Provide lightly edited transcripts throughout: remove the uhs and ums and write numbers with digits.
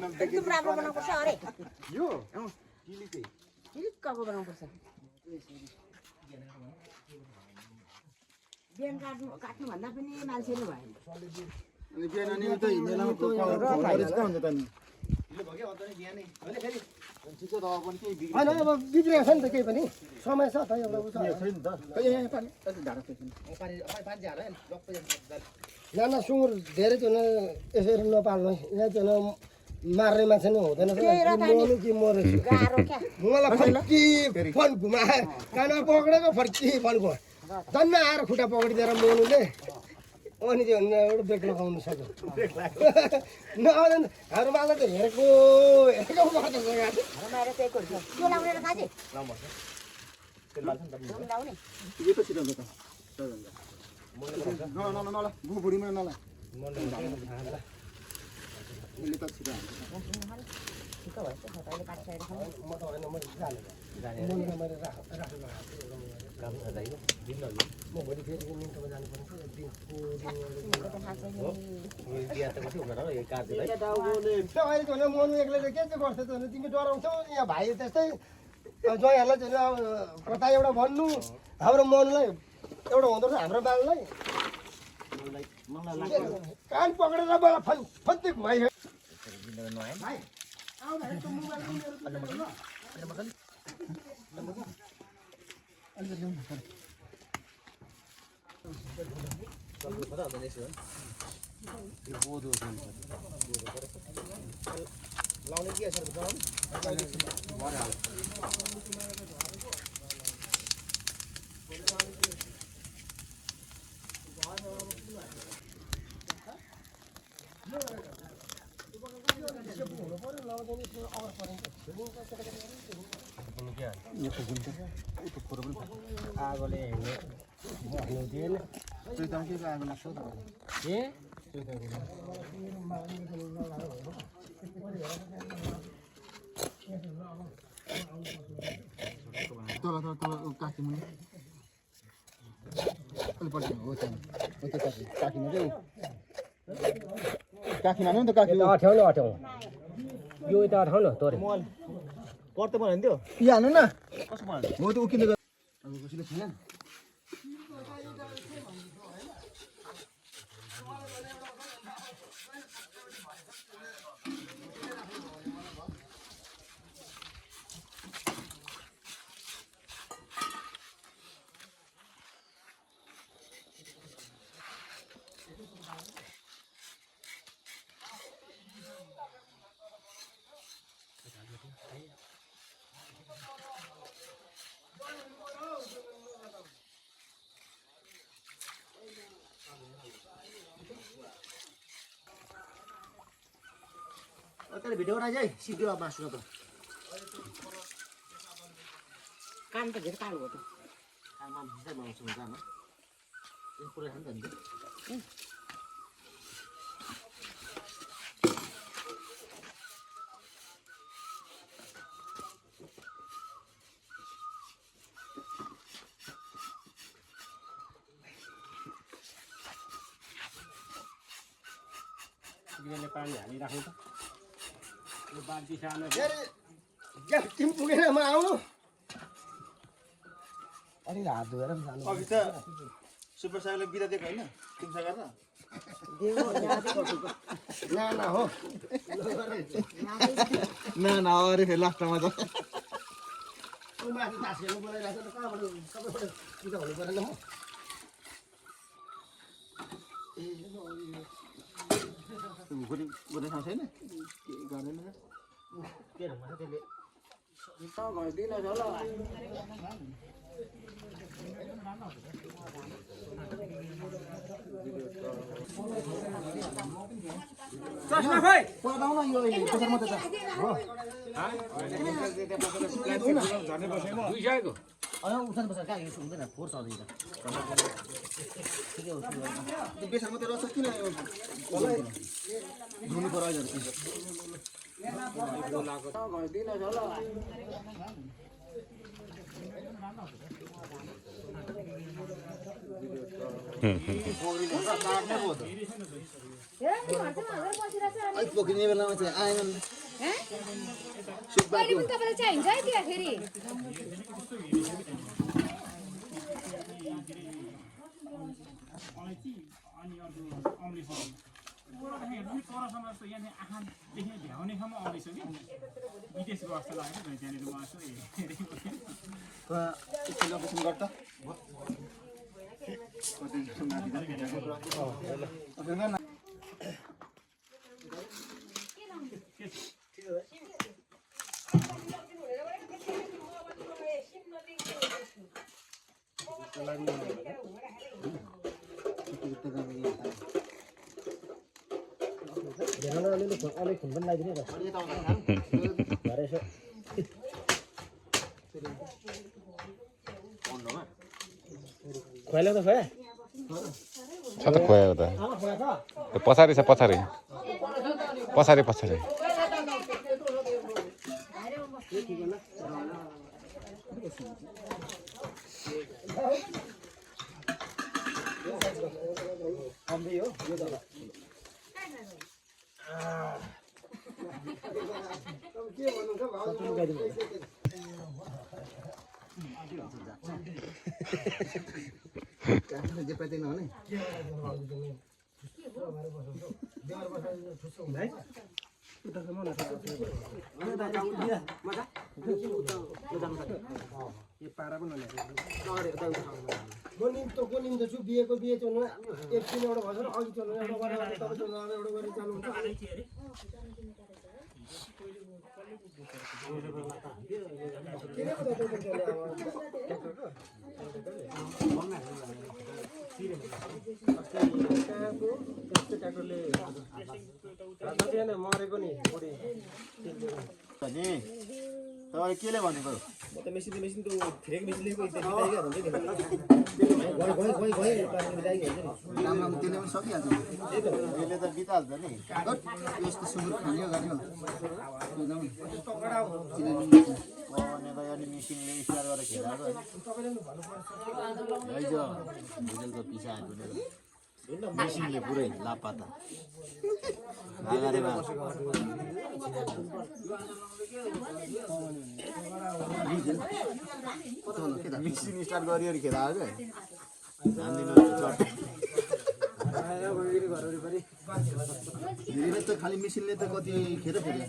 एकदम राम्रो बनाउनुपर्छ अरे यो किलिक्कको बनाउनुपर्छ बिहान काट्नुभन्दा पनि मान्छेले भएन अनि बिहान नि त हिँडेलामा त हुन्छ त नि ढिलो भयो अझ नि बिहानै हैन फेरि छिटो त अब पनि केही बिग्रियो हैन अब बिग्रेको छ नि त केही पनि समय छ त एउटा उता छैन त खै यहाँ पानी अलि ढाडा छैन पानी हाल यहाँ सुँगुर धेरै चाहिँ यसरी नपाल्नु यहाँ चाहिँ मार्ने मान्छे नै हुँदैन मर्नु कि मरेछु मलाई फर्की फन घुमाए कानमा पक्रेको फर्की फन घुमा जन्म आएर खुट्टा पक्रिदिएर मोनुले अनि चाहिँ एउटा ब्रेक लगाउनु सक्यो नआउँदैन हाम्रो माला त हेरेको पर्छ जग्गा यो त छिटो हुन्छ त नला बुढीमा नला मैले त छिटो म भोलि फेरि मिन्टोमा जानुपर्छ अहिले मनु एक्लैले के चाहिँ गर्छ त तिमी डराउँछौ यहाँ भाइ त्यस्तै ज्वाइँहरूलाई चाहिँ अब कता एउटा भन्नु हाम्रो मनुलाई एउटा हुँदो रहेछ हाम्रो बाललाई कान पक्रेर मलाई फन्ती घुमाइयो लाउने के असर आगोले दिएन चैतामा के आगो लाग्छ त तल काखी मुनि अलिपल्ट हो त्यो काखीमा चाहिँ काखी मान्नु नि त काखी अठ्याउनु यो यता अठाउनु तोरे पर्त बनायो नि त्यो यहाँ हाल्नु न कसो बनायो म त उकिँदै अब कसैले छैन અત્યારે भिडियो बनाइ જાય सिद्धो मासु त कान त घेर कालो हो त कानमा भित्र बनाउँछु हुन्छ हैन यो पुरै खान्छ नि यसले पानी हालिराख्नु त यो बाल्टी सानो तिमी पुगेर म आउनु अलि हात धोएर पनि जानु अघि त सुपर सागरले बिदा दिएको होइन तिमी सागर ना हो ना अरे फेरि लास्टमा त माथि तासेर बोलाइरहेको त कहाँबाट सबैबाट बिदा हुनु परेन म घुरी घुर्ने ठाउँ छैन के गर्दैन के भन्छ त्यसले घस्दिन होला चस्मा खोइ पढाउन यो अहिले प्रेसर मात्रै छ झर्ने बसेन दुईसयको उठान बस्छ कहाँ यो हुँदैन फोर्स आउँदैन ठिकै हो त्यो प्रेसर मात्रै रहेछ किन धुनु पर्यो अहिले घस्दिन होला काट्ने पो त अहिले पोखिने बेलामा चाहिँ आएन नि कहिले पनि तपाईँलाई चाहिन्छ है त्यहाँ फेरि एकछिन गर्दा अलिक खुन पनि लगाइदिनु त भरे यसो खुवाइला त खुवाए छ त खोया त पछाडि छ पछाडि पछाडि पछाडि कम्ती हो यो त के भन्नु छ भाउ जे पाइदैन भने को निम्तो छु बिहेको बिहे चल्नु एकछिन एउटा भन्छ अघि चल्नु एउटा गरेर तपाईँ चल्नु एउटा गरेर चल्नुहुन्छ मरेको नि तपाईँ केले भनेको मेसिन त फेरि मेसिनले राम्रो त्यसले पनि सकिहाल्छ यसले त बिताहाल्छ नि यस्तो सुँगुर खाने गर्ने अनि मेसिनले स्टार्ट गरेर खेलाएको भुजेलको पिसा मेसिनले पुरै लापाता मेसिन स्टार्ट गरियो खेलाएको त खालि मेसिनले त कति खेर फेरि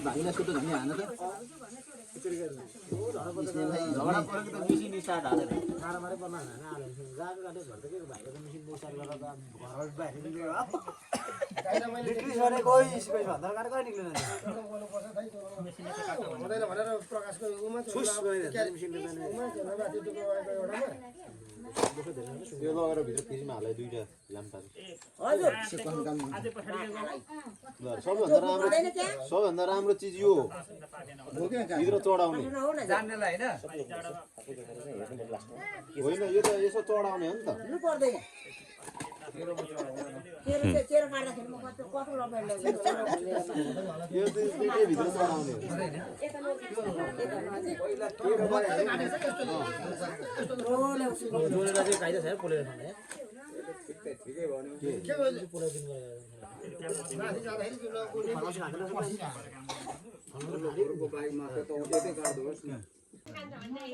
भाइलाई सुतो झन् हान त झगडा परेको त मेसिन स्टार्ट हालेर प्रकाशको यो लगेर भित्र फ्रिजमा हालेर दुईटा लाम्पा सबभन्दा राम्रो चिज यो हो भित्र चढाउने होइन यो त यसो चढाउने हो नि त यो दुईटै भित्र चढाउने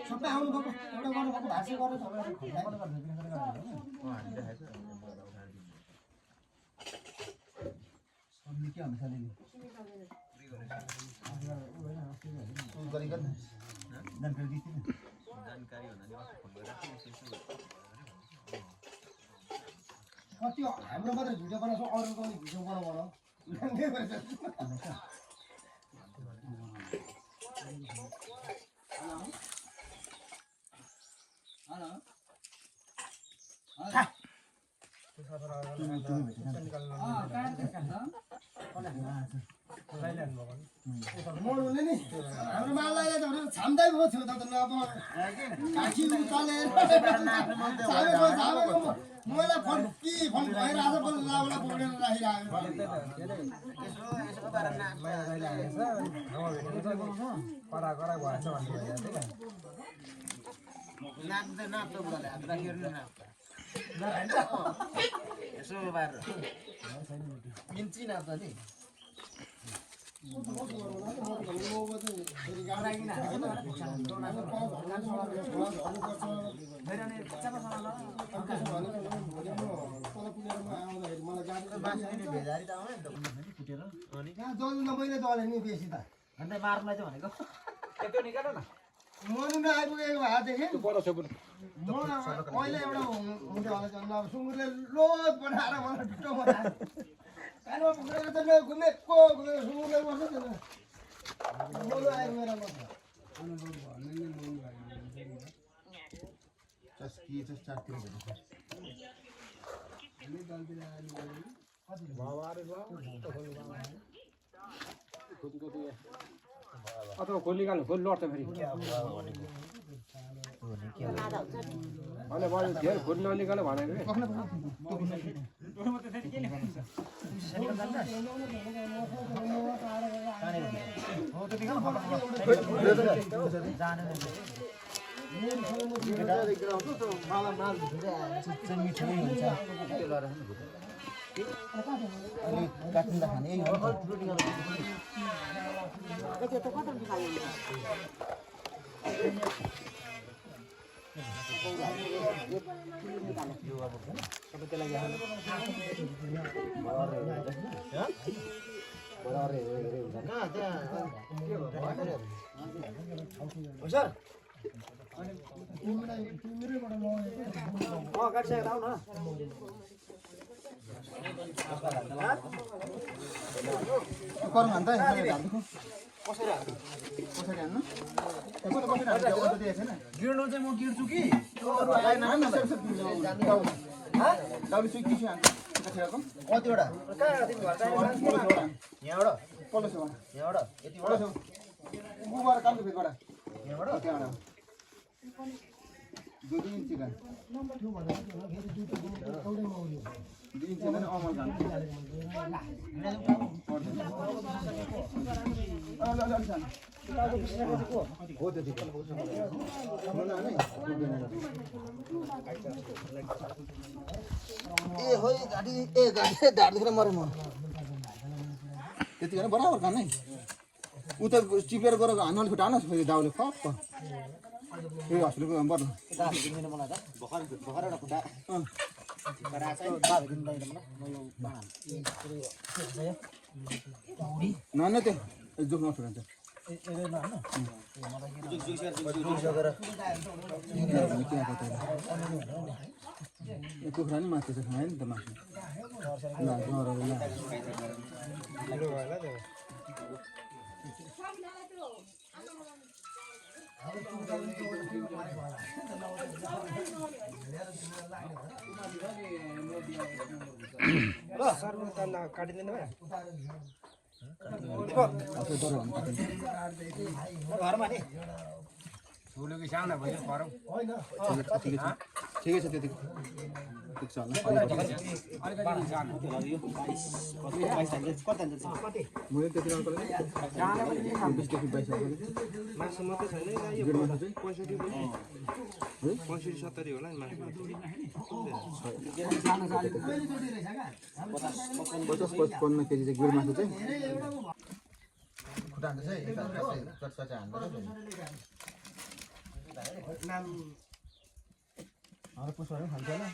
सबै आउनु भएको एउटा गर्नु भएको भाषा गरेर के कति हाम्रो मात्रै भिडियो बनाउँछ अरूको पनि भिडियो बनाउनु मर्नुले नि हाम्रो माललाई छाम्दै भयो थियो त अब घाँटी उचालेर मलाई फर्की फन भएर आज बल्ल लाउला पक्रेर राखिरहेको यसो बाहिर मिन्ची नाच्छ नि मैले दले नि बेसी त मार्नुलाई चाहिँ भनेको त्यो निकाल न मनुमा आइपुगेको भएदेखि म अहिले एउटा हुँदै होला जन्म अब सुँगुरले लोद बनाएर मलाई ढुट्टो बनायो कानमा पुगेको त घुमेको सुँगुरले बस्छ नि मनु आयो मेरो बस्छ अथवा खोल निकाल्नु खोल लड्छ फेरि अनि मैले धेरै खोल ननिकाल्नु भनेको काट्नु खाने यही हो गिर्नु चाहिँ म गिर्छु कि कतिवटा यहाँबाट ए हो गाडी ढाड दुखेर मरे म त्यतिखेर बराबर खानै उता चिपेर गएर हान्नुले खुट्टा हान्नुहोस् फेरि दाउले खप्प ए हस्पिटलको नम्बर न त्यो जोख नछोड्छ कुखुरा नि मासु चाहिँ खायो नि त मासु काटिँदैन घरमा नि ठुलो कि सानो भयो गरौँ ठिकै छ त्यति ठिक छ मैले त्यति मासु मात्रै छैन 65-70 होला नि मासु 50-55 केजी चाहिँ गिर मासु चाहिँ खुट्टा चाहिँ पुष्पहरू खान्छ होला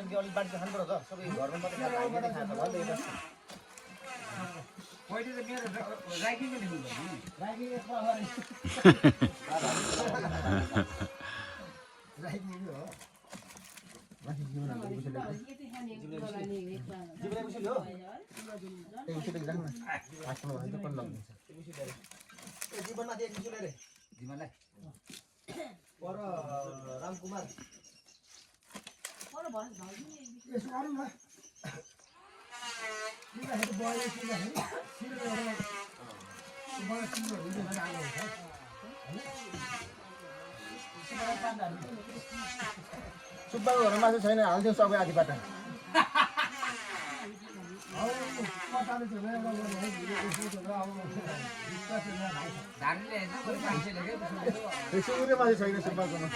अलिक बाँकी खानु पर्छ सबै घरमा मात्रै खान्छ पर रामकुमार यसो गरौँ न सुब्बाको मासु छैन हालिदिउँ सबै आधीबाट सुँगुरै मासु छैन सुब्बाकोमा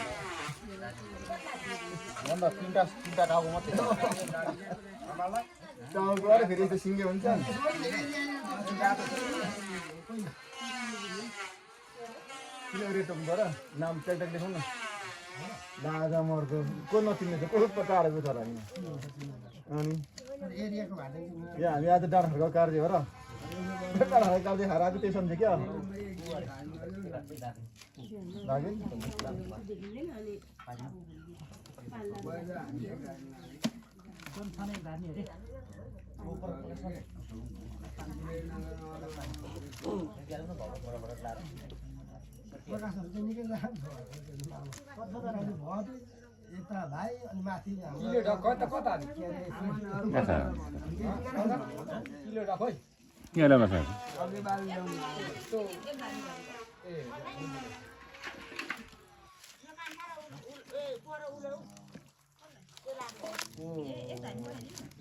भन्दा तिनवटा टाउको मात्रै टाउको गएर फेरि यस्तो सिङ्गे हुन्छ नि किन रेट हुन्छ र नाम ट्याक्ट्याक लेखौँ न दाजा मर्को को नचिन्ने छ को टाढेको छ र अनि यहाँ हामी आज डाँडा खड्का कार्य हो र डाँडा खड्का कार्य खाएर आएको त्यही सम्झ्यो क्या लाग्यो यता भाइ अनि माथि यहाँ ल्याउनु छ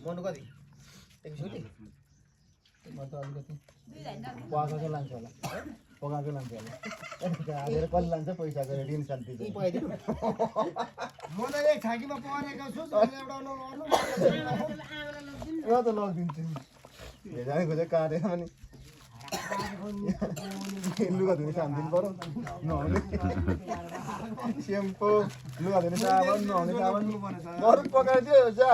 मनु कति एकचोटि म त अलिकति पकाएको लान्छ होला पकाएको लान्छ होला हालेर कसले लान्छ पैसा गरेर ऋण शान्ति म त एक छाकीमा परेको छु त लगिदिन्छु जानेको चाहिँ काटेर पनि लुगा धुने सामान दिनु पर्यो नुहाउने सेम्पो लुगा धुने साबुन नुहाउने साबुन बरु पकाइदियो जा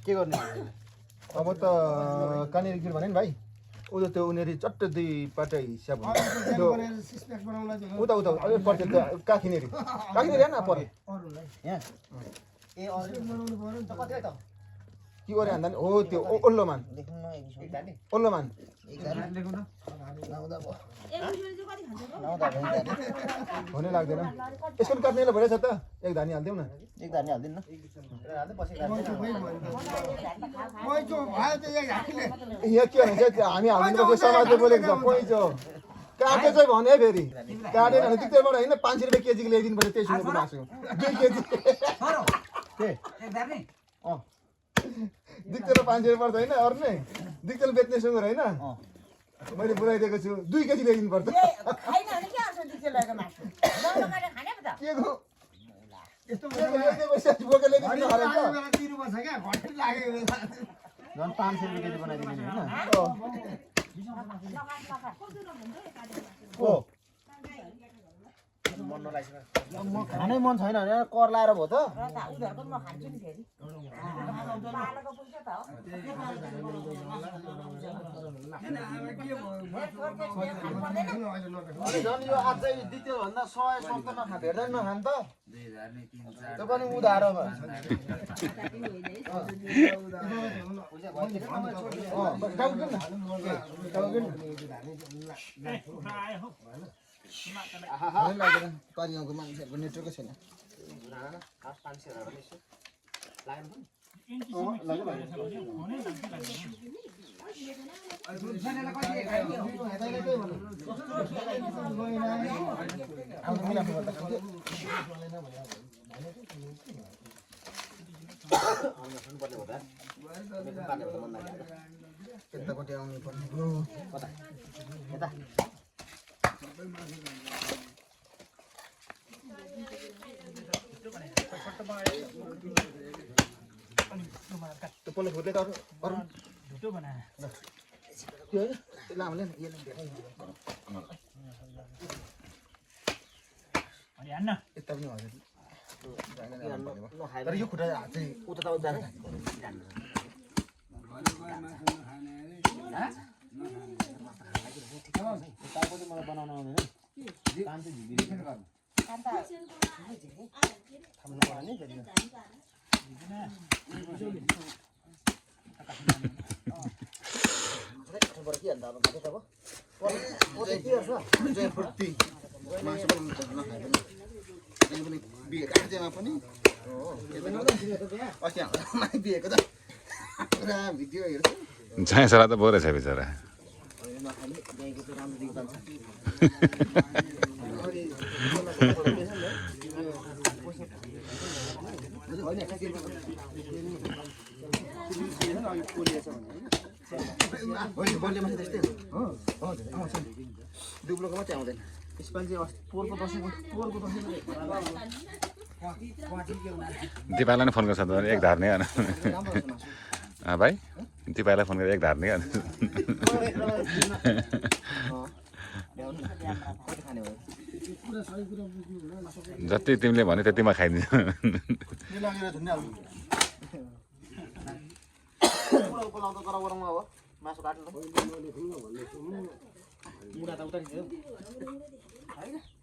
के गर्ने अब त कहाँनिर गिर भने नि भाइ उता त्यो उनीहरू चट्ट दुई पाटा हिसाब उता उता पर्छ काखिनेरी हेर्न पऱ्यो यहाँ के गरे भन्दा नि हो त्यो ओल्लोमान हुनै लाग्दैन यसको काट्नेलाई भइरहेछ त एक धानी हालिदेऊ न एक धानी हालिदिनु यहाँ के भन्छ हामी हालिदिनु पर्छ समाजले बोलेको छ पैँचो काट्यो चाहिँ भने फेरि काटेन भने तिक्तेबाट होइन 500 रुपियाँ केजीको ल्याइदिनु पर्छ त्यही सुँगुरको मासु 2 केजी दिक्तेर 500 पर्छ होइन अरू नै दिक्तेर बेच्ने सुँगुर होइन मैले बुझाइदिएको छु 2 केजी ल्याइदिनु पर्छ झन् 500 रुपियाँ केजी बनाइदिनु होइन म खानै मन छैन भने कर लाएर भयो त झन् यो अझै दित्यो भन्दा 100 नखा भेट्दैन नखान त त्यो पनि उधारोमा परिगाउँको मान्छेहरूको नेटवर्कै छैन यतापट्टि आउनु पर्ने पल्लो खोज्दै त अरू ढुटो बनाए त्यो होइन त्यो लामोले यता पनि हजुर तर यो खुट्टा चाहिँ उता त जान्छ मलाई बनाउन आउँदैन काम चाहिँ झिकिने झाँसरा त बोरेछ बिचरा नखाने गाईको चाहिँ राम्रो दिगो जान्छ बलले मात्रै त्यस्तै हो हजुर आउँछ दुब्लोको मात्रै आउँदैन यसपालि चाहिँ पोहोरको दसैँको दिपालाई नै फोन गर्छ त एक धार्ने भाइ दिपालाई फोन गरेर एक धार्ने जति तिमीले भने त्यतिमा खाइदिन्छ मासु काट्नु मुढा त उतारिदियो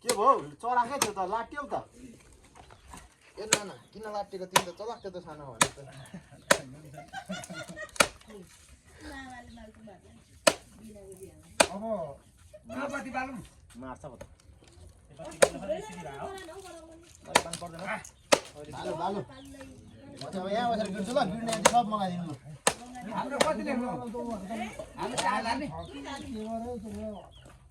के भयो चराकै थियो त लाट्यो त ए न किन लाटेको तिमी त चलाक्थ्यो त सानो भने त अब मापति बालौँ मार्छ पो त अब यहाँ बसेर गिर्छु ल गिर्ने सब मगाइदिनु हाम्रो कति लेख्नु हामी चार लाने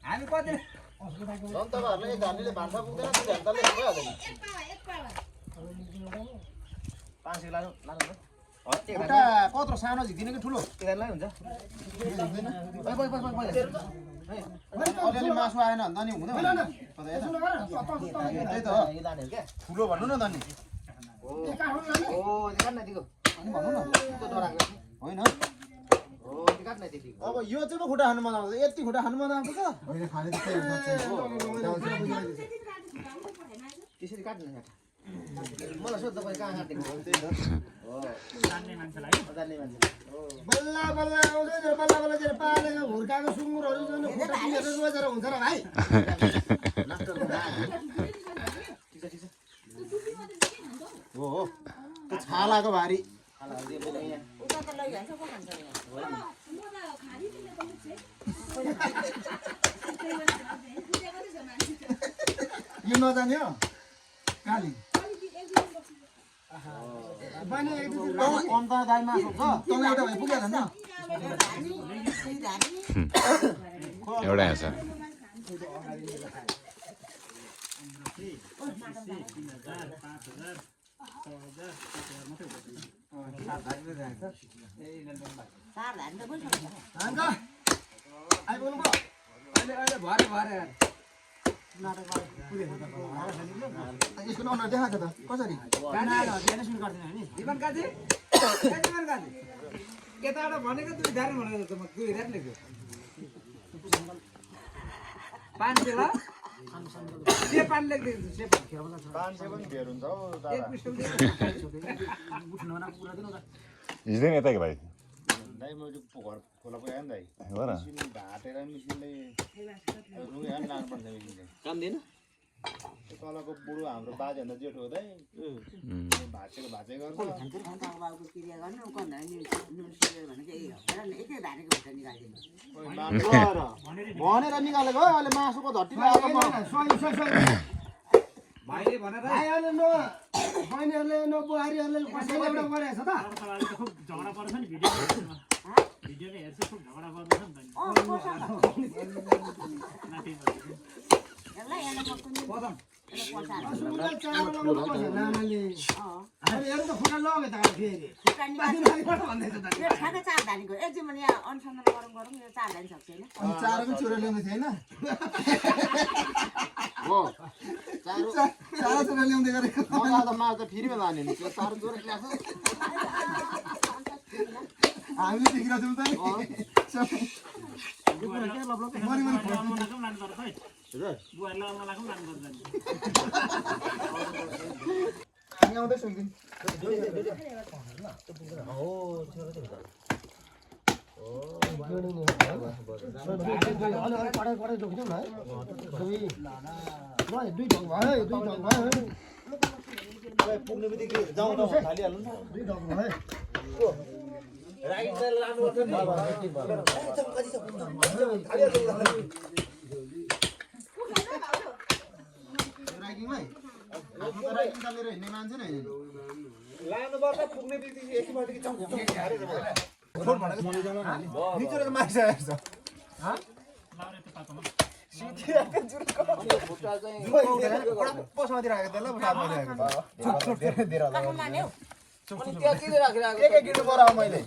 हामी कति सन्तबाहरूले धानीले भान्सा पुग्दैन त्यो झ्यान्ताले भइहाल्छ नि 500 लानु एउटा कत्रो सानो झिक्दिने कि ठुलो एकजनालाई हुन्छ अलिअलि मासु आएन भने त नि हुँदैन त्यही त हो ठुलो भन्नु न त नि अनि भन्नु न होइन अब यो चाहिँ पो खुट्टा खानु मन आउँछ यति खुट्टा खानु मन आउँछ त त्यसरी काट्नु मलाई सोध्दा पनि कहाँ काटिदिनु बल्ल बल्ल आउँदैन बल्ल बल्ल चाहिँ पालेको हुर्काएको सुँगुरहरू जुन खुट्टा पिनेर रोजेर हुन्छ र भाइ हो त्यो छालाको भारी यो नजाने हो काली अन्त गाई मासु हुन्छ तँ एउटा भए पुगेन नि एउटा यहाँ छ आइपुग्नु भयो अहिले अहिले भरे भरे यसको नम्बर देखाएको त कसरी यताबाट भनेको दुई धार भनेको त म दुई धार लेख्यो 500 ल के पान लेख्दिन्छु से 500 पनि भेर हुन्छ हौ हिजो यता भाइ दाइ म घर खोला पुऱ्यायो नि दाइ हो र भाटेर मिसिनले रुँगै लानुपर्छ मिसिनले काम दिएन तलको बुढो हाम्रो बाजेभन्दा जेठो हो दाइ भाँचेको भाँचै गर्छ भनेर निकालेको हो अहिले मासुको झट्टी भाइले भनेर भाइहरूले न बहिनीहरूले न बुहारीहरूले कसैले एउटा गरेको छ त खुब झगडा पर्छ नि भिडियोमा हेर्छु खुब झगडा पर्छ नि चारोको चुरो ल्याउँदै थियो होइन चारो चुरो ल्याउँदै गरेको मलाई त मासु त फ्रीमा लाने नि त्यो चारो जोर ल्याएको हामीले देखिरहेको छौँ त हामी आउँदैछौँ एक दिन पढाइ जोग्छौँ न है दुई ढङ्ग भयो पुग्ने बित्तिकै जाउँ त खालिहाल्नु नि दुई ढङ्ग भयो लिएर हिँड्ने मान्छे नै लानुपर्छ पुग्ने बित्तिकै एकैपल्ट पसमा दिइराखेको त्यसलाई पो थाहा भइरहेको के गिर्नु पर्यो अब मैले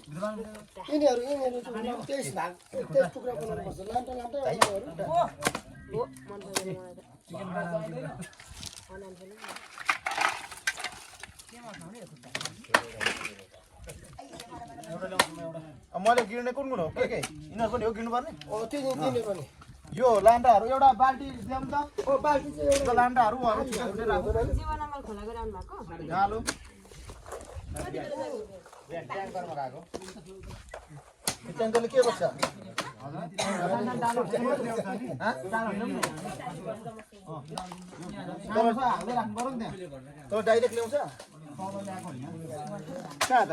यिनीहरू 23 भाग 23 टुक्रा बनाउनुपर्छ लाम्टा मैले गिर्ने कुन हो के यिनीहरू पनि हो गिर्नु पर्ने तिनी पनि यो लान्डाहरू एउटा बाल्टी ल्याउँ त बाल्टी चाहिँ एउटा लान्डाहरू जीवनमल खोला गइरहनु भएको गालो ट्याङ्करले के गर्छ तल डाइरेक्ट ल्याउँछ कहाँ त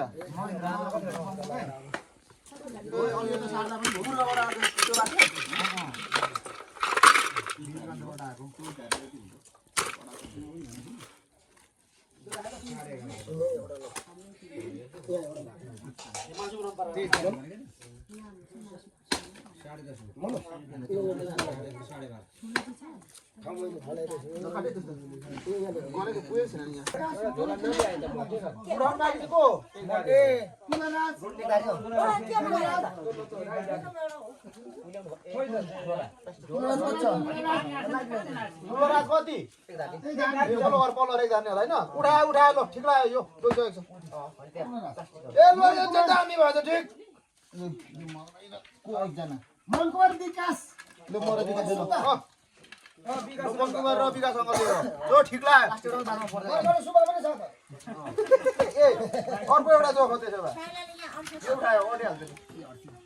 कति पल्लो एक जाने होला होइन उठायो ल ठिक लाग्यो यो ए ल यो चाहिँ दामी भएछ ठिक को एकजना मनकुमार विकास ल म र विकास मनकुमार र विकाससँग त्यो ठिक लाग्यो सुब्बा पनि छ त ए अर्को एउटा जोख त्यसो भए उठायो ओडिहाल्छ